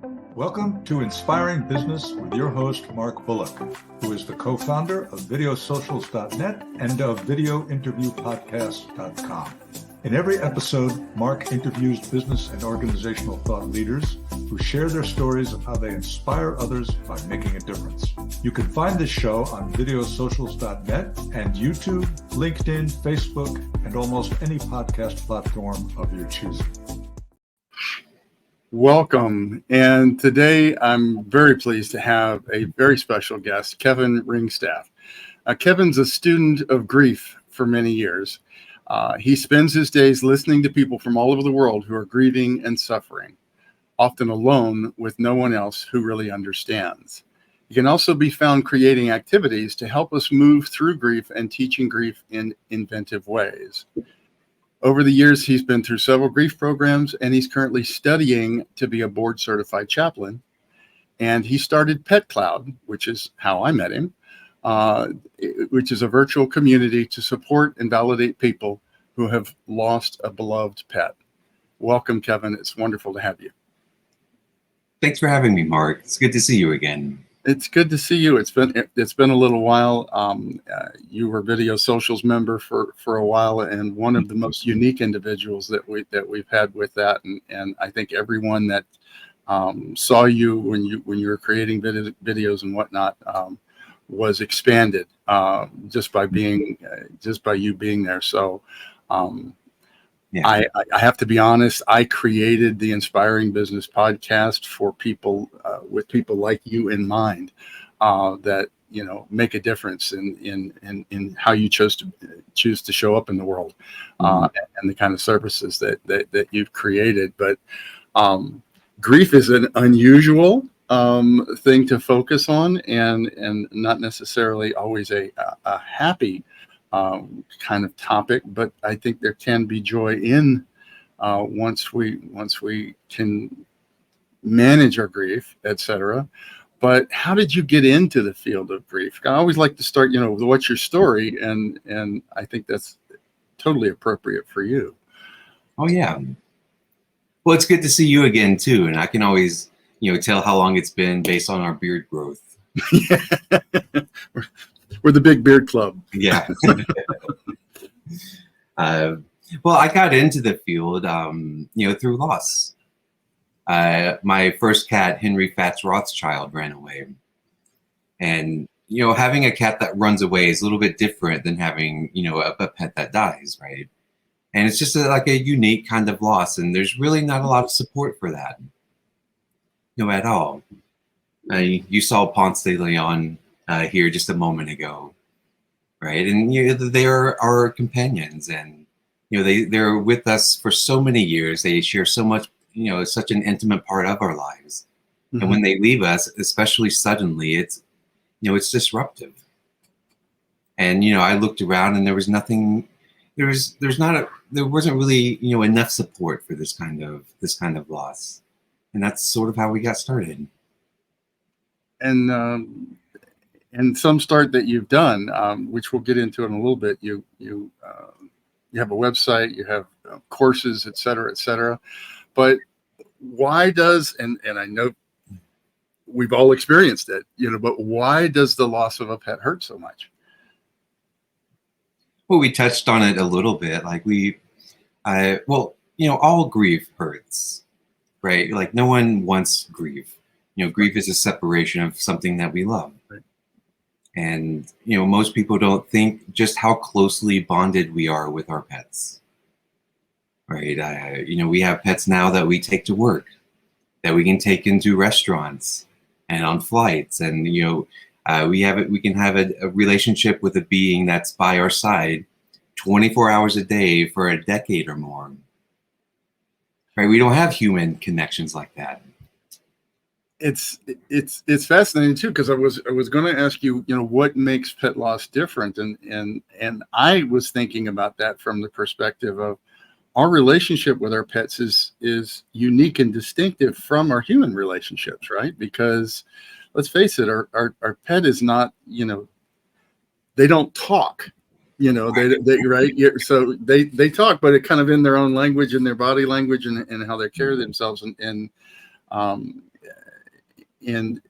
Welcome to Inspiring Business with your host, Mark Bullock, who is the co-founder of videosocials.net and of videointerviewpodcast.com. In every episode, Mark interviews business and organizational thought leaders who share their stories of how they inspire others by making a difference. You can find this show on videosocials.net and YouTube, LinkedIn, Facebook, and almost any podcast platform of your choosing. Welcome. And today I'm very pleased to have a very special guest, Kevin Ringstaff. Kevin's a student of grief for many years. He spends his days listening to people from all over the world who are grieving and suffering, often alone with no one else who really understands. He can also be found creating activities to help us move through grief and teaching grief in inventive ways. Over the years, he's been through several grief programs, and he's currently studying to be a board-certified chaplain. And he started PetCloud, which is how I met him, which is a virtual community to support and validate people who have lost a beloved pet. Welcome, Kevin. It's wonderful to have you. Thanks for having me, Mark. It's good to see you again. It's good to see you. It's been a little while. You were Video Socials member for a while, and one of the most unique individuals that we've had with that. And I think everyone that saw you when you were creating videos and whatnot was expanded just by you being there. So yeah. I have to be honest. I created the Inspiring Business podcast for people with people like you in mind that make a difference in how you choose to show up in the world and the kind of services that you've created. But grief is an unusual thing to focus on, and not necessarily always a happy kind of topic, but I think there can be joy in once we can manage our grief, etc. But how did you get into the field of grief? I always like to start, with what's your story, and I think that's totally appropriate for you. Oh yeah. Well, it's good to see you again too, and I can always, tell how long it's been based on our beard growth. We're the big beard club. Yeah. Well, I got into the field, through loss. My first cat, Henry Fats Rothschild, ran away. And, having a cat that runs away is a little bit different than having, a pet that dies, right? And it's just like a unique kind of loss. And there's really not a lot of support for that, at all. You saw Ponce de Leon here just a moment ago, right? And they're our companions, and they're with us for so many years. They share so much, such an intimate part of our lives. Mm-hmm. And when they leave us, especially suddenly, it's disruptive. And I looked around, and there was nothing. There wasn't really enough support for this kind of loss, and that's sort of how we got started. And some start that you've done, which we'll get into in a little bit. You have a website, you have courses, et cetera, but why does, and I know we've all experienced it, but why does the loss of a pet hurt so much? Well, we touched on it a little bit. Like all grief hurts, right? Like no one wants grief. Grief is a separation of something that we love. Right. And, most people don't think just how closely bonded we are with our pets, right? We have pets now that we take to work, that we can take into restaurants and on flights. And, we can have a relationship with a being that's by our side 24 hours a day for a decade or more, right? We don't have human connections like that. It's fascinating too, because I was going to ask you, what makes pet loss different, and I was thinking about that from the perspective of our relationship with our pets is unique and distinctive from our human relationships, right? Because let's face it, our pet is not, they don't talk, they right. So they talk, but it kind of in their own language and their body language and how they carry themselves, and Um, and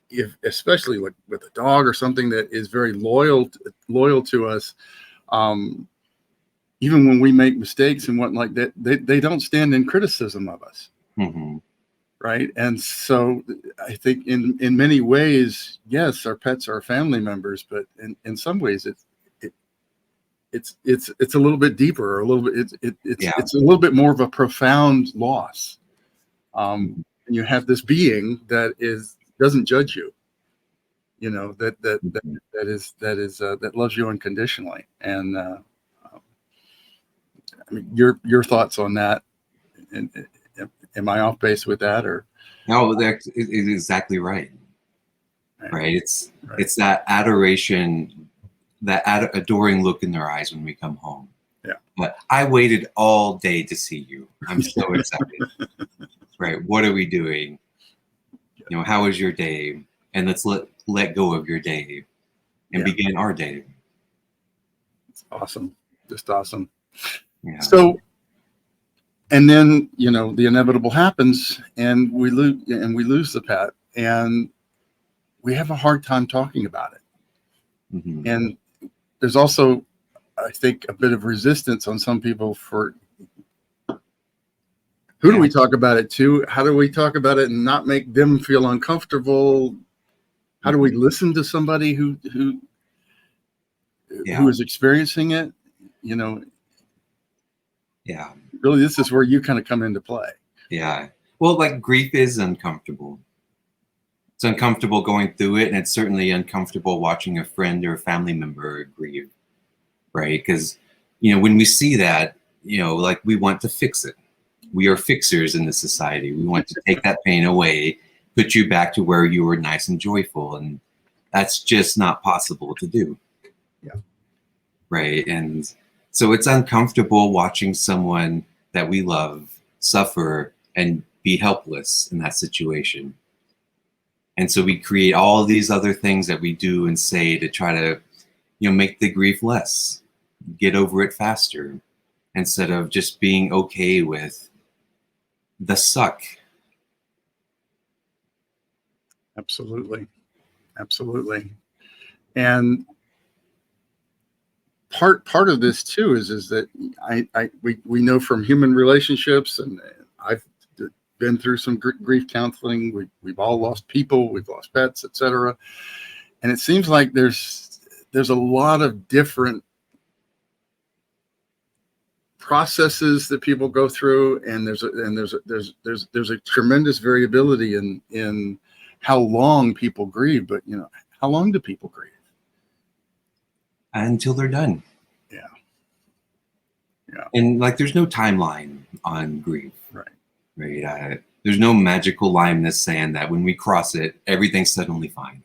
if, especially with a dog or something that is very loyal to us, even when we make mistakes and what like that, they don't stand in criticism of us. Mm-hmm. Right. And so I think in many ways, yes, our pets are family members, but in some ways it's a little bit deeper, or a little bit, it's a little bit more of a profound loss. And you have this being that doesn't judge you, that loves you unconditionally. And I mean, your thoughts on that? And am I off base with that, or? No, that is exactly right. Right. It's that adoration, that adoring look in their eyes when we come home. Yeah. But I waited all day to see you. I'm so excited. Right. What are we doing? How was your day? And let's let go of your day and begin our day. It's awesome. Just awesome. Yeah. So, and then, the inevitable happens, and we lose the pet, and we have a hard time talking about it. Mm-hmm. And there's also, I think, a bit of resistance on some people for who do we talk about it to? How do we talk about it and not make them feel uncomfortable? How do we listen to somebody who is experiencing it? Yeah. Really, this is where you kind of come into play. Yeah. Well, like, grief is uncomfortable. It's uncomfortable going through it, and it's certainly uncomfortable watching a friend or a family member grieve, right? Because, when we see that, like, we want to fix it. We are fixers in this society. We want to take that pain away, put you back to where you were nice and joyful, and that's just not possible to do. Yeah. Right. And so it's uncomfortable watching someone that we love suffer and be helpless in that situation. And so we create all these other things that we do and say to try to, make the grief less, get over it faster, instead of just being okay with the suck. Absolutely. Absolutely. And part of this too is that we know from human relationships, and I've been through some grief counseling. We've all lost people, we've lost pets, etc. And it seems like there's a lot of different processes that people go through, and there's a tremendous variability in how long people grieve. But how long do people grieve? Until they're done. Yeah. And like, there's no timeline on grief. Right. There's no magical line in the sand that when we cross it, everything's suddenly fine.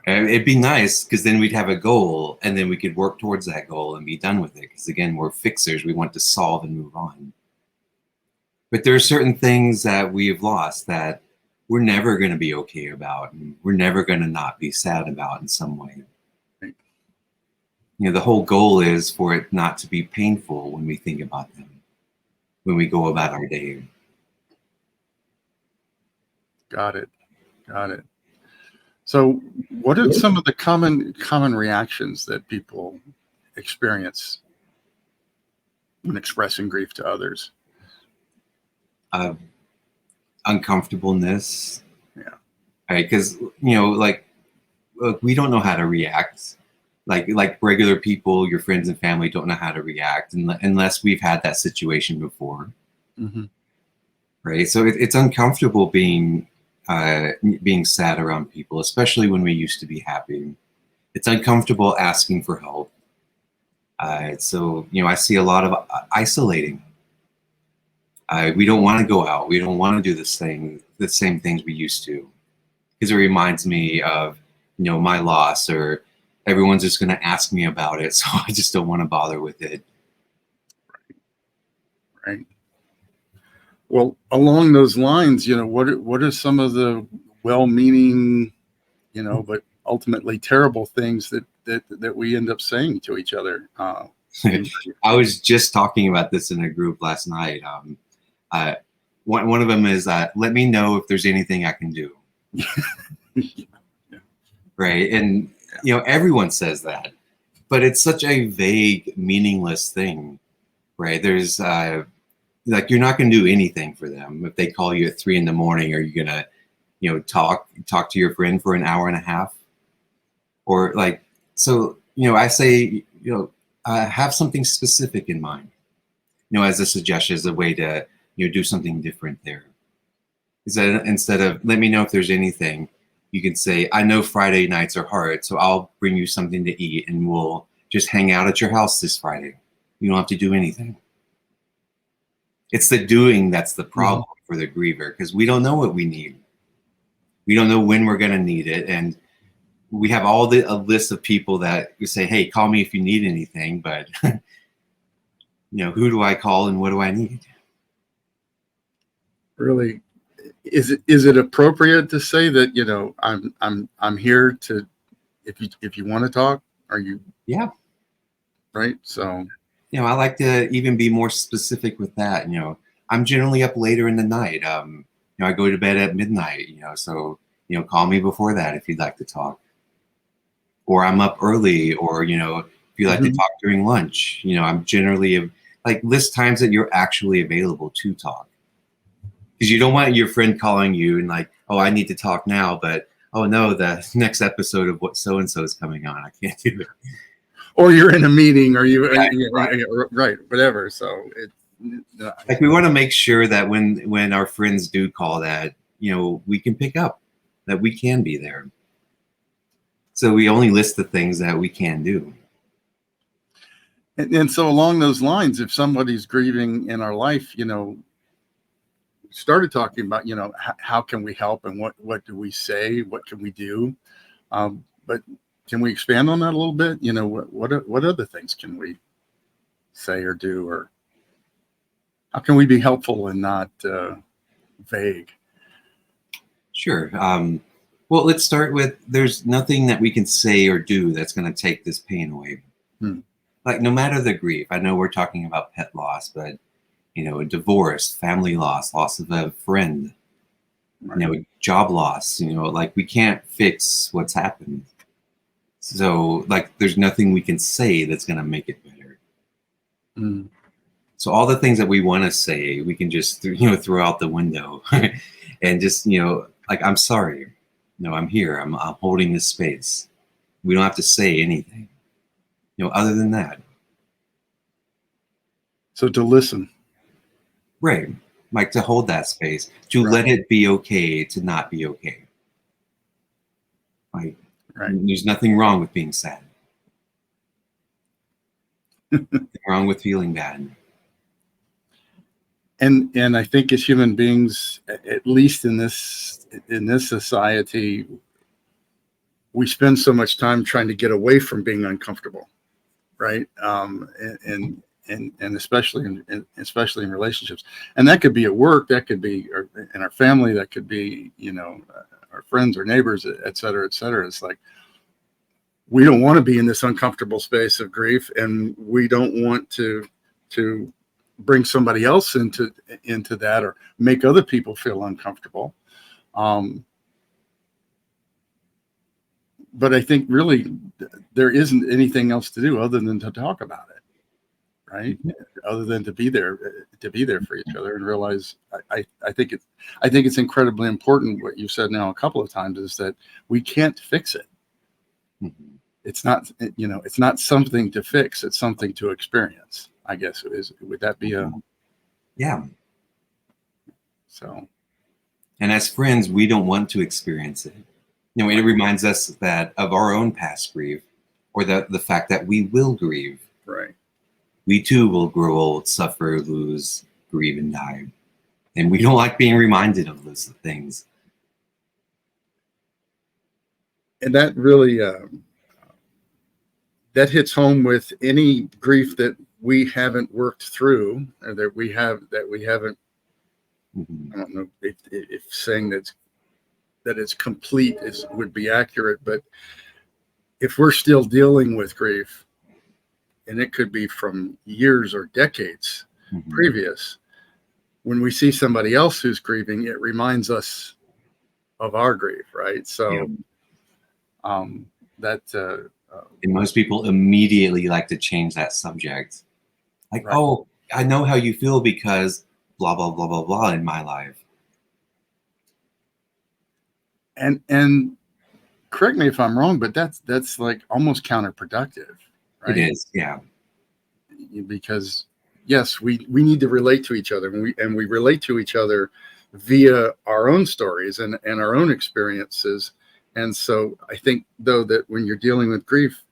And it'd be nice, because then we'd have a goal, and then we could work towards that goal and be done with it. Because again, we're fixers. We want to solve and move on. But there are certain things that we have lost that we're never going to be okay about, and we're never going to not be sad about in some way. Right. The whole goal is for it not to be painful when we think about them, when we go about our day. Got it. So what are some of the common reactions that people experience when expressing grief to others? Uncomfortableness. Yeah. Right. Because, like, we don't know how to react. Like regular people, your friends and family don't know how to react unless we've had that situation before. Mm-hmm. Right. So it's uncomfortable being sad around people, especially when we used to be happy. It's uncomfortable asking for help. So I see a lot of isolating. We don't want to go out. We don't want to do the same things we used to, because it reminds me of my loss, or everyone's just going to ask me about it, so I just don't want to bother with it. Right. Well, along those lines, what are some of the well-meaning, but ultimately terrible things that we end up saying to each other? I was just talking about this in a group last night. one of them is, let me know if there's anything I can do. Yeah. Right. And, everyone says that, but it's such a vague, meaningless thing, right? There's like, you're not going to do anything for them. If they call you at 3 a.m, are you going to, talk to your friend for an hour and a half? Or like, so, I say, have something specific in mind, as a suggestion, as a way to, do something different there. Is that instead of let me know if there's anything, you can say, I know Friday nights are hard, so I'll bring you something to eat and we'll just hang out at your house this Friday. You don't have to do anything. It's the doing that's the problem for the griever, because we don't know what we need. We don't know when we're going to need it. And we have a list of people that you say, hey, call me if you need anything. But, who do I call and what do I need? Really, is it appropriate to say that, I'm here to, if you want to talk, are you? Yeah. Right. So, I like to even be more specific with that. I'm generally up later in the night. I go to bed at midnight, so, call me before that if you'd like to talk. Or I'm up early, or, if you like to talk during lunch, I'm generally like list times that you're actually available to talk. Because you don't want your friend calling you and like, oh, I need to talk now, but oh no, the next episode of what so-and-so is coming on. I can't do it. Or you're in a meeting, or right, whatever. So like we want to make sure that when our friends do call, that we can pick up, that we can be there. So we only list the things that we can do. And so along those lines, if somebody's grieving in our life, started talking about, how can we help and what do we say? What can we do? But can we expand on that a little bit? What other things can we say or do, or how can we be helpful and not vague? Sure. Well, let's start with, there's nothing that we can say or do that's going to take this pain away. Like, no matter the grief, I know we're talking about pet loss, but divorce, family loss of a friend, Right. Job loss, like we can't fix what's happened. So like, there's nothing we can say that's going to make it better. So all the things that we want to say, we can just, throw out the window and just, like, I'm sorry. No, I'm here. I'm holding this space. We don't have to say anything, other than that. So to listen. Right. Like to hold that space, to let it be okay to not be okay. Like, there's nothing wrong with being sad. Nothing wrong with feeling bad. And I think as human beings, at least in this society, we spend so much time trying to get away from being uncomfortable, right? And especially in relationships, and that could be at work, that could be in our family, that could be our friends or neighbors, et cetera, et cetera. It's like, we don't want to be in this uncomfortable space of grief, and we don't want to bring somebody else into that, or make other people feel uncomfortable. But I think really there isn't anything else to do other than to talk about it, right? Other than to be there for each other, and realize, I think it's incredibly important what you've said now a couple of times, is that we can't fix it. It's not, it's not something to fix. It's something to experience, I guess. Would that be a? Yeah. So. And as friends, we don't want to experience it. It reminds us that of our own past grief, or the fact that we will grieve. Right. We too will grow old, suffer, lose, grieve, and die. And we don't like being reminded of those things. And that really, that hits home with any grief that we haven't worked through, or that we haven't. I don't know if saying that it's complete would be accurate, but if we're still dealing with grief, and it could be from years or decades previous, when we see somebody else who's grieving, it reminds us of our grief, right? So that and most people immediately like to change that subject. Like, right. oh, I know how you feel because blah, blah, blah, blah, blah in my life. And correct me if I'm wrong, but that's like almost counterproductive, right? It is, yeah. Because yes, we need to relate to each other, and we relate to each other via our own stories and our own experiences. And so I think, though, that when you're dealing with grief,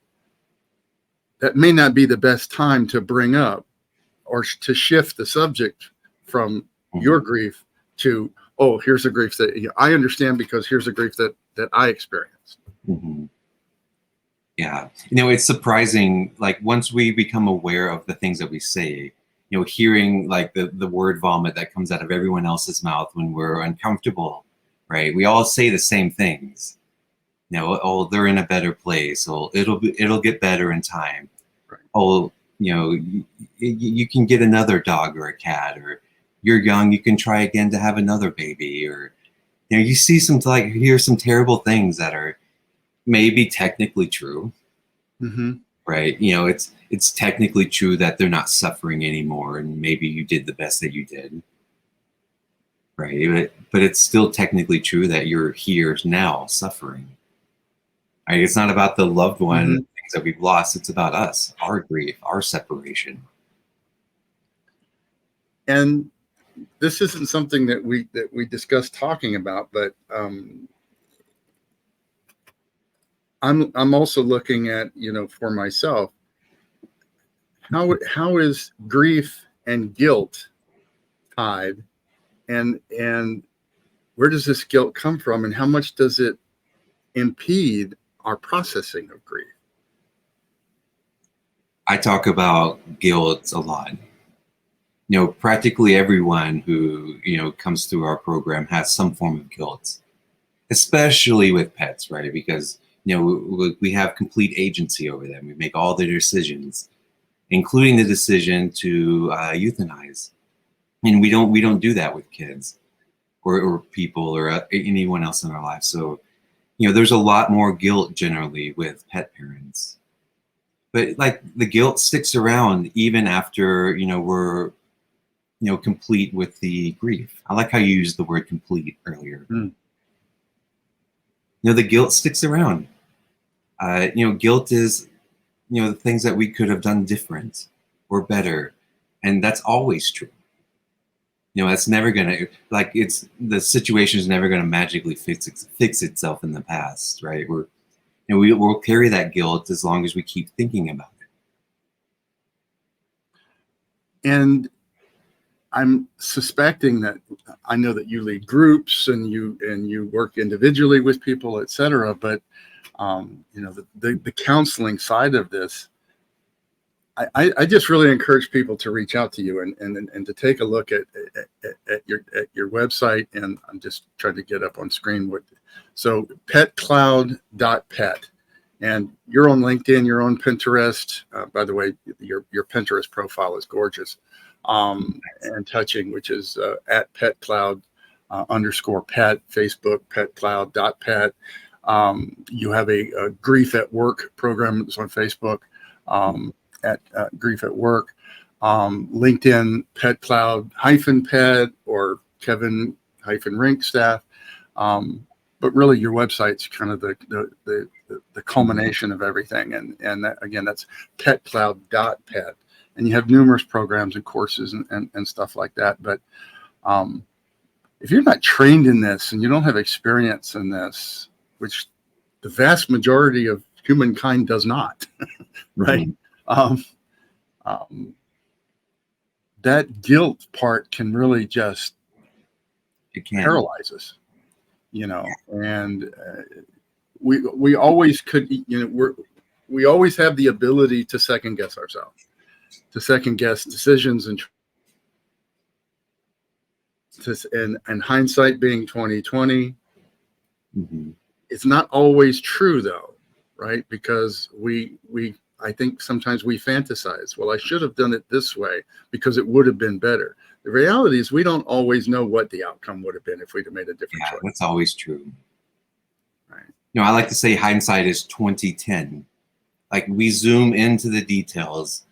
that may not be the best time to bring up or to shift the subject from your grief to, oh, here's a grief that I understand because here's a grief that I experienced. Mm-hmm. Yeah. It's surprising, like once we become aware of the things that we say, hearing like the word vomit that comes out of everyone else's mouth when we're uncomfortable, right? We all say the same things. Oh, they're in a better place. Oh, it'll get better in time. Right. Oh, you can get another dog or a cat, or you're young, you can try again to have another baby, or you see hear some terrible things that are maybe technically true. Mm-hmm. Right. It's technically true that they're not suffering anymore, and maybe you did the best that you did. Right. But it's still technically true that you're here now suffering. Right? It's not about the loved one, Mm-hmm. things that we've lost. It's about us, our grief, our separation. And this isn't something that we discussed talking about, but I'm also looking at, for myself, how is grief and guilt tied, and where does this guilt come from, and how much does it impede our processing of grief? I talk about guilt a lot. Practically everyone who, comes through our program has some form of guilt, especially with pets, right? Because, we have complete agency over them. We make all their decisions, including the decision to euthanize. And we don't do that with kids or people or anyone else in our lives. So, there's a lot more guilt generally with pet parents. But like the guilt sticks around even after, we're, complete with the grief. I like how you used the word complete earlier. Mm. The guilt sticks around. Guilt is, the things that we could have done different or better. And that's always true. That's never gonna, the situation is never gonna magically fix itself in the past, right? We'll carry that guilt as long as we keep thinking about it. And I'm suspecting that I know that you lead groups and you work individually with people, et cetera, but the counseling side of this, I just really encourage people to reach out to you and to take a look at your website. And I'm just trying to get up on screen so PetCloud.pet, and you're on LinkedIn, you're on Pinterest. By the way, your Pinterest profile is gorgeous and touching, which is at PetCloud _pet, Facebook PetCloud.pet. You have a Grief at Work program that's on Facebook at Grief at Work. LinkedIn PetCloud -pet or Kevin Ringstaff. But really your website's kind of the culmination of everything. And that, again, that's PetCloud.pet. And you have numerous programs and courses and stuff like that. But if you're not trained in this and you don't have experience in this, which the vast majority of humankind does not, right? That guilt part can really just paralyze us, and we always could, we always have the ability to second guess ourselves, to second guess decisions, and hindsight being 2020. Mm-hmm. It's not always true though, right? Because I think sometimes we fantasize, well, I should have done it this way because it would have been better. the reality is we don't always know what the outcome would have been if we'd have made a different Yeah, choice. that's always true. Right. You know, I like to say hindsight is 20/10. Like we zoom into the details,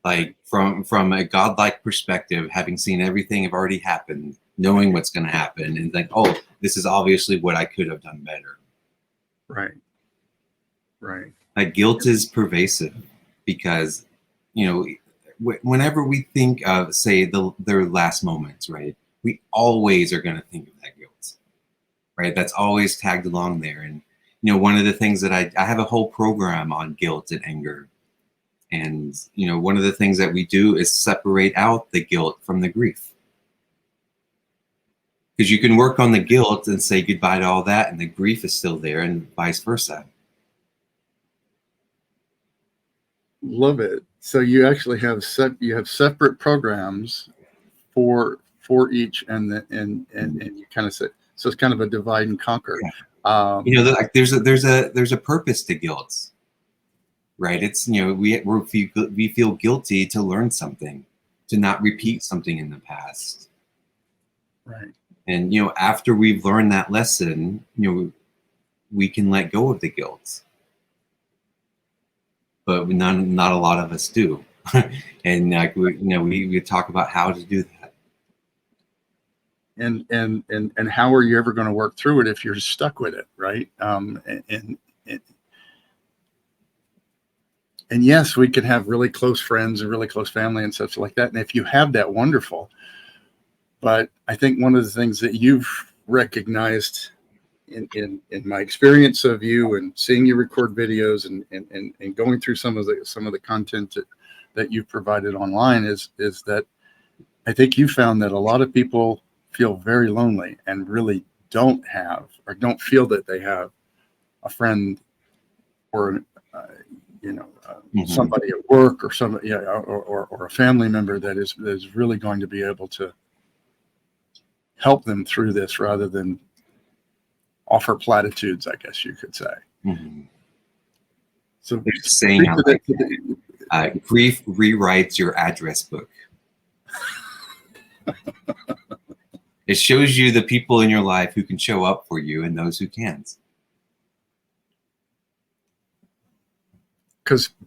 like from a godlike perspective, having seen everything have already happened, knowing what's going to happen, and like, oh, this is obviously what I could have done better. Right. Right. Like guilt is pervasive because, you know, whenever we think of, say, their last moments, right, we always are going to think of that guilt, right? That's always tagged along there. And, you know, one of the things that I have a whole program on guilt and anger. And, you know, one of the things that we do is separate out the guilt from the grief. Because you can work on the guilt and say goodbye to all that, and the grief is still there, and vice versa. Love it. So you actually have separate programs for each, and you kind of say, so it's kind of a divide and conquer. Yeah. You know, like there's a purpose to guilt, right? It's, you know, we feel guilty to learn something, to not repeat something in the past. Right. And, you know, after we've learned that lesson, you know, we can let go of the guilt. But not a lot of us do. And like we talk about how to do that. And how are you ever going to work through it if you're stuck with it, right? And yes, we can have really close friends and really close family and such like that. And if you have that, wonderful. But I think one of the things that you've recognized in my experience of you and seeing you record videos and going through some of the content that you've provided online is that I think you found that a lot of people feel very lonely and really don't have or don't feel that they have a friend or somebody at work or somebody or a family member that is really going to be able to help them through this rather than offer platitudes, I guess you could say. Mm-hmm. So there's a saying grief rewrites your address book. It shows you the people in your life who can show up for you and those who can't.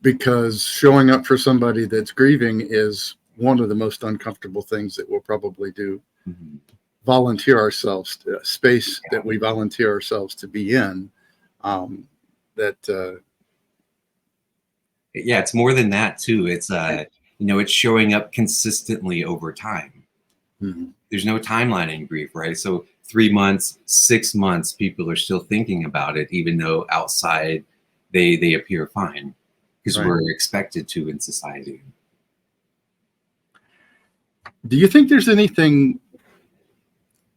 Because showing up for somebody that's grieving is one of the most uncomfortable things that we'll probably do. Mm-hmm. Volunteer ourselves space that we volunteer ourselves to be in. It's more than that too. It's it's showing up consistently over time. Mm-hmm. There's no timeline in grief, right? So 3 months, 6 months, people are still thinking about it, even though outside they appear fine, because we're expected to in society. Do you think there's anything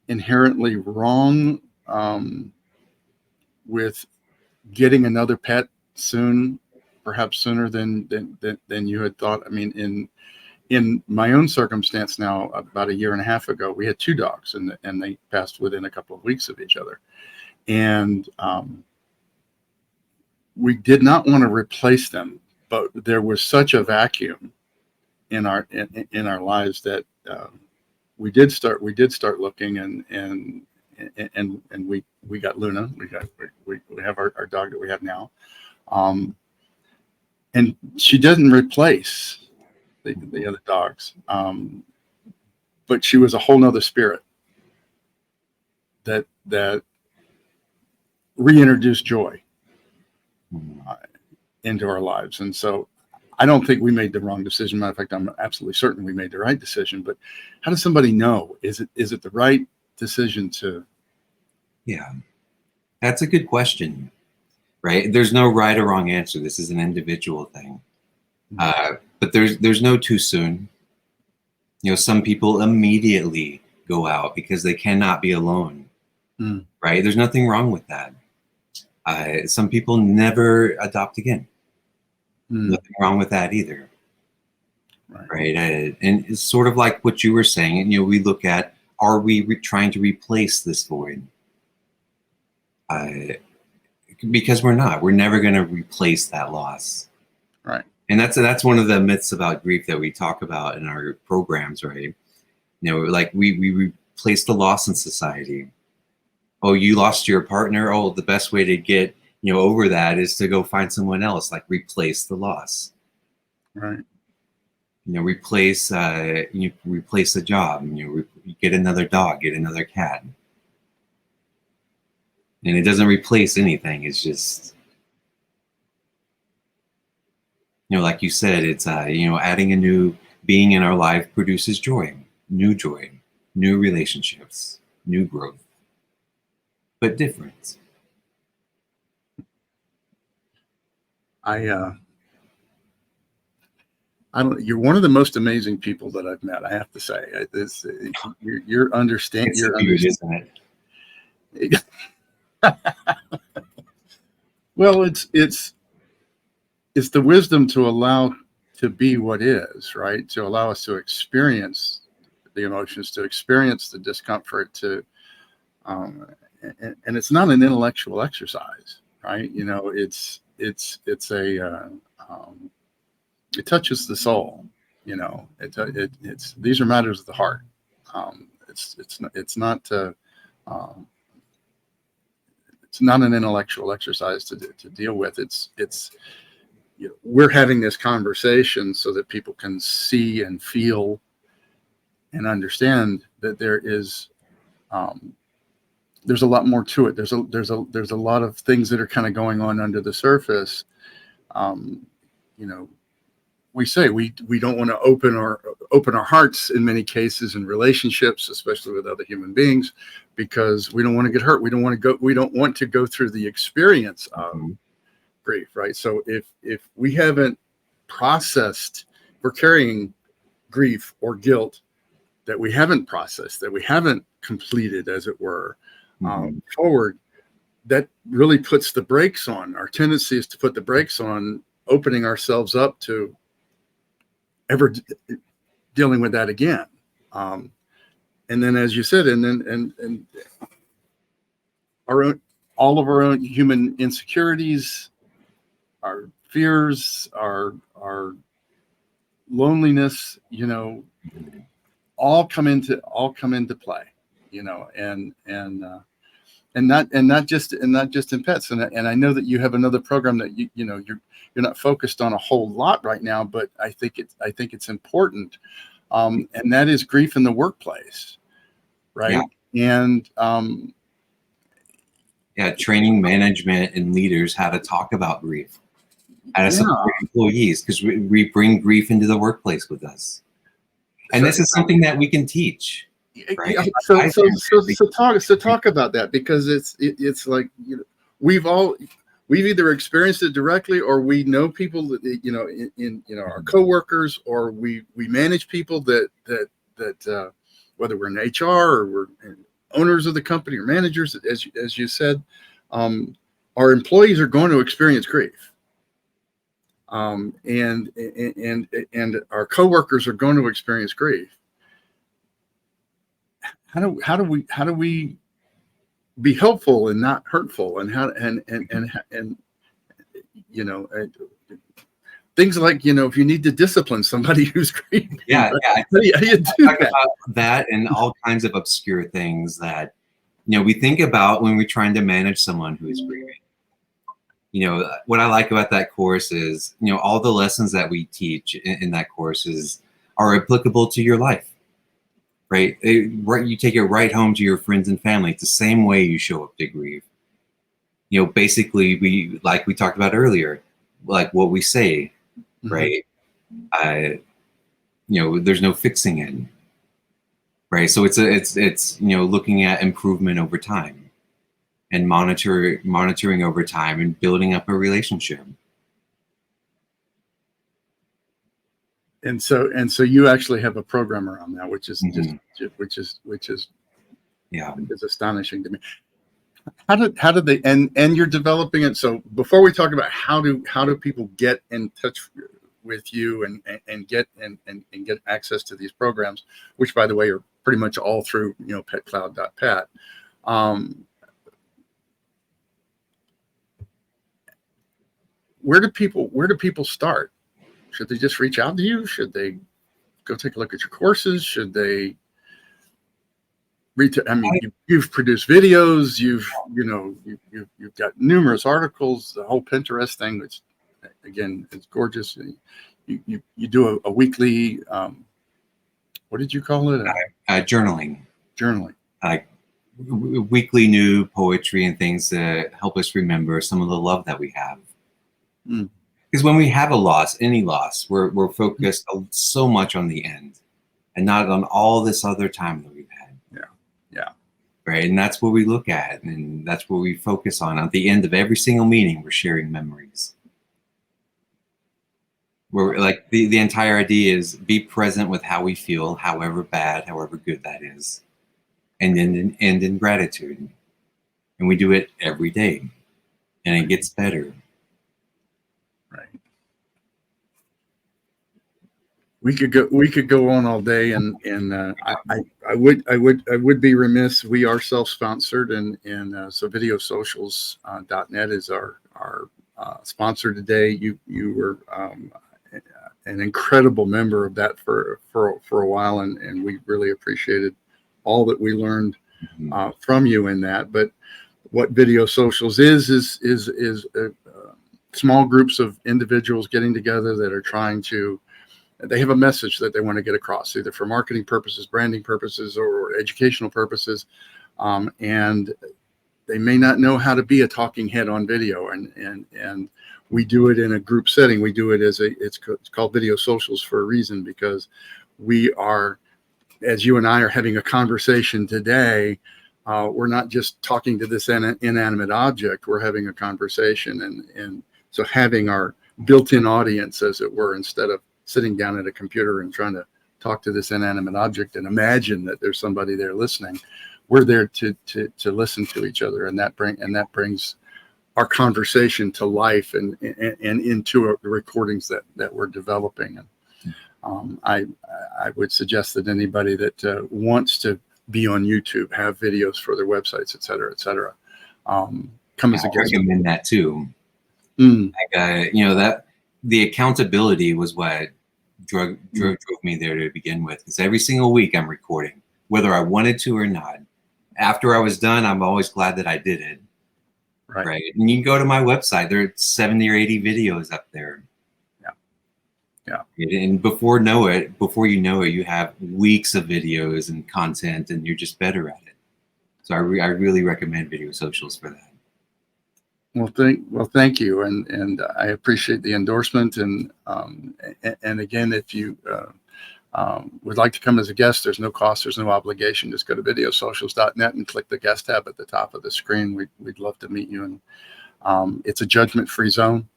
inherently wrong with getting another pet soon, perhaps sooner than you had thought? I mean, in my own circumstance now, about 1.5 years ago, we had 2 dogs, and they passed within a couple of weeks of each other, and we did not want to replace them, but there was such a vacuum in our lives that we did start looking, and we got Luna. We have our dog that we have now, and she doesn't replace the other dogs, but she was a whole nother spirit that reintroduced joy into our lives. And so I don't think we made the wrong decision. Matter of fact, I'm absolutely certain we made the right decision. But how does somebody know? Is it the right decision to? Yeah, that's a good question, right? There's no right or wrong answer. This is an individual thing. But there's no too soon. You know, some people immediately go out because they cannot be alone, right? There's nothing wrong with that. Some people never adopt again. Nothing wrong with that either, right? And it's sort of like what you were saying. And we look at, are we trying to replace this void? Because we're not. We're never going to replace that loss, right? And that's one of the myths about grief that we talk about in our programs, right? Like we replace the loss in society. Oh, you lost your partner. Oh, the best way to get, over that is to go find someone else, like replace the loss. Right. Replace a job, you get another dog, get another cat. And it doesn't replace anything. It's just, like you said, it's, adding a new being in our life produces joy, new relationships, new growth, but different. You're one of the most amazing people that I've met. I have to say, you're understand. It's weird, isn't it? Well, it's the wisdom to allow to be what is, right? To allow us to experience the emotions, to experience the discomfort, and it's not an intellectual exercise, right? It touches the soul. It's these are matters of the heart. It's not an intellectual exercise to deal with. We're having this conversation so that people can see and feel and understand that there's a lot more to it. There's a lot of things that are kind of going on under the surface. We say we don't want to open our hearts in many cases in relationships, especially with other human beings, because we don't want to get hurt. We don't want to go through the experience of grief, right? So if we haven't processed, we're carrying grief or guilt that we haven't processed, that we haven't completed, as it were, forward, that really puts the brakes on. Our tendency is to put the brakes on opening ourselves up to ever dealing with that again. And then, as you said, and all of our own human insecurities, our fears, our loneliness, all come into play, and not just in pets. And I know that you have another program that you're not focused on a whole lot right now, but I think it's important, and that is grief in the workplace, right? Yeah. And training management and leaders how to talk about grief, how to support employees, because we bring grief into the workplace with us, and this is something that we can teach. Right? Yeah, so talk about that, because it's like, we've either experienced it directly, or we know people that in our coworkers, or we manage people that whether we're in HR or we're owners of the company or managers, as you said, our employees are going to experience grief, and our coworkers are going to experience grief. How do we be helpful and not hurtful, and things like, if you need to discipline somebody who's grieving, how do you do that, and all kinds of obscure things that we think about when we're trying to manage someone who is grieving. What I like about that course is all the lessons that we teach in that course are applicable to your life. Right? You take it right home to your friends and family. It's the same way you show up to grieve. Basically, we talked about earlier, like what we say, right? There's no fixing it, right? So it's looking at improvement over time, and monitoring over time, and building up a relationship. And so you actually have a program around that, which is astonishing to me. How did they, and you're developing it. So before we talk about how do people get in touch with you and get access to these programs, which, by the way, are pretty much all through PetCloud.pet. Where do people start? Should they just reach out to you? Should they go take a look at your courses? Should they I mean, you've produced videos. You've got numerous articles. The whole Pinterest thing, which again is gorgeous. You do a weekly. What did you call it? Journaling. Journaling. Like weekly new poetry and things that help us remember some of the love that we have. Because when we have a loss, any loss, we're focused so much on the end and not on all this other time that we've had. Yeah. Right. And that's what we look at, and that's what we focus on. At the end of every single meeting, we're sharing memories. We're like the entire idea is be present with how we feel, however bad, however good that is, and then end in gratitude. And we do it every day, and it gets better. Right. We could go on all day, and I would be remiss. We are self-sponsored, and so videosocials.net is our sponsor today. You were an incredible member of that for a while, and we really appreciated all that we learned from you in that. But what Video Socials is small groups of individuals getting together that are trying to. They have a message that they want to get across, either for marketing purposes, branding purposes, or educational purposes, and they may not know how to be a talking head on video. And we do it in a group setting. We do it it's called Video Socials for a reason, because we are, as you and I are having a conversation today, we're not just talking to this inanimate object. We're having a conversation, and so having our built-in audience, as it were, instead of sitting down at a computer and trying to talk to this inanimate object and imagine that there's somebody there listening. We're there to listen to each other, and that brings our conversation to life and into the recordings that we're developing. And I would suggest that anybody that wants to be on YouTube, have videos for their websites, et cetera, come as a guest. I recommend that too. That the accountability was what drove me there to begin with. Because every single week I'm recording, whether I wanted to or not. After I was done, I'm always glad that I did it. Right. And you can go to my website. There are 70 or 80 videos up there. Yeah. And before you know it, you have weeks of videos and content, and you're just better at it. So I really recommend Video Socials for that. Well, thank you, and I appreciate the endorsement. And again, if you would like to come as a guest, there's no cost, there's no obligation. Just go to videosocials.net and click the guest tab at the top of the screen. We'd love to meet you. And it's a judgment-free zone,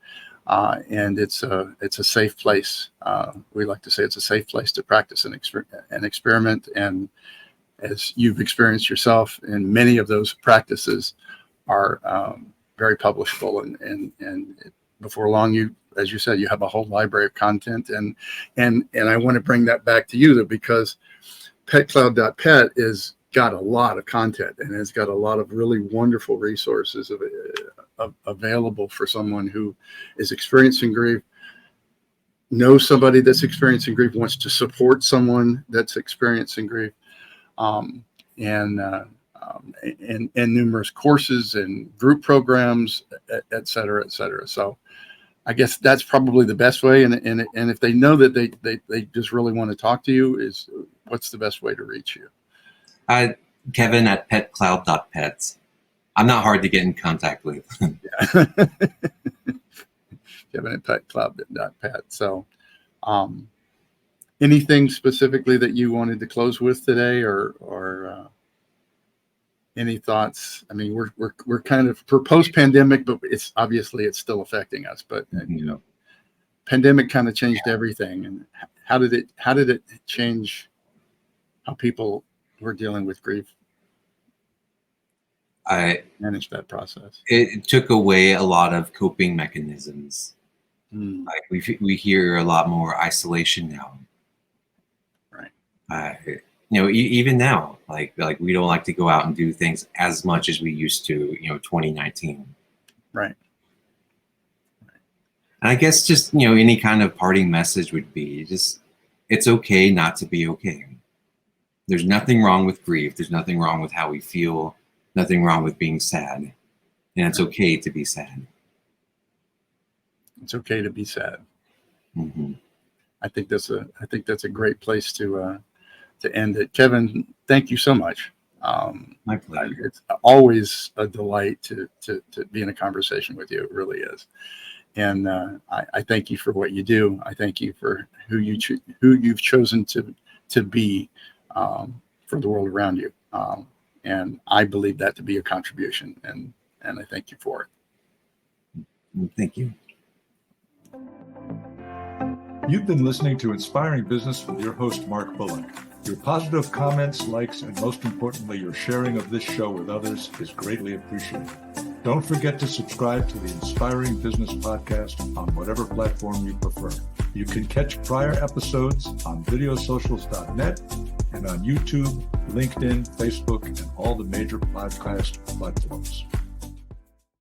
and it's a safe place. We like to say it's a safe place to practice and experiment. And as you've experienced yourself, and many of those practices are very publishable, and before long, as you said, you have a whole library of content, and I want to bring that back to you, because PetCloud.pet is got a lot of content, and it's got a lot of really wonderful resources available for someone who is experiencing grief, knows somebody that's experiencing grief, wants to support someone that's experiencing grief, and numerous courses and group programs, et cetera, et cetera. So I guess that's probably the best way. And if they know that they just really want to talk to you, what's the best way to reach you? Kevin at PetCloud.pets. I'm not hard to get in contact with. Kevin at PetCloud.pet. So anything specifically that you wanted to close with today, or any thoughts? I mean, we're kind of for post-pandemic, but it's still affecting us. But pandemic kind of changed everything. And how did it change how people were dealing with grief? I managed that process. It took away a lot of coping mechanisms. Like we hear a lot more isolation now. Right. Even now, like we don't like to go out and do things as much as we used to, 2019. Right. And I guess just, any kind of parting message would be just, it's okay not to be okay. There's nothing wrong with grief. There's nothing wrong with how we feel. Nothing wrong with being sad. And it's okay to be sad. It's okay to be sad. Mm-hmm. I think that's a great place to end it. Kevin, thank you so much. My pleasure. It's always a delight to be in a conversation with you. It really is. And I thank you for what you do. I thank you for who you've chosen to be for the world around you. And I believe that to be a contribution, and I thank you for it. Thank you. You've been listening to Inspiring Business with your host, Mark Bullock. Your positive comments, likes, and most importantly, your sharing of this show with others is greatly appreciated. Don't forget to subscribe to the Inspiring Business Podcast on whatever platform you prefer. You can catch prior episodes on videosocials.net and on YouTube, LinkedIn, Facebook, and all the major podcast platforms.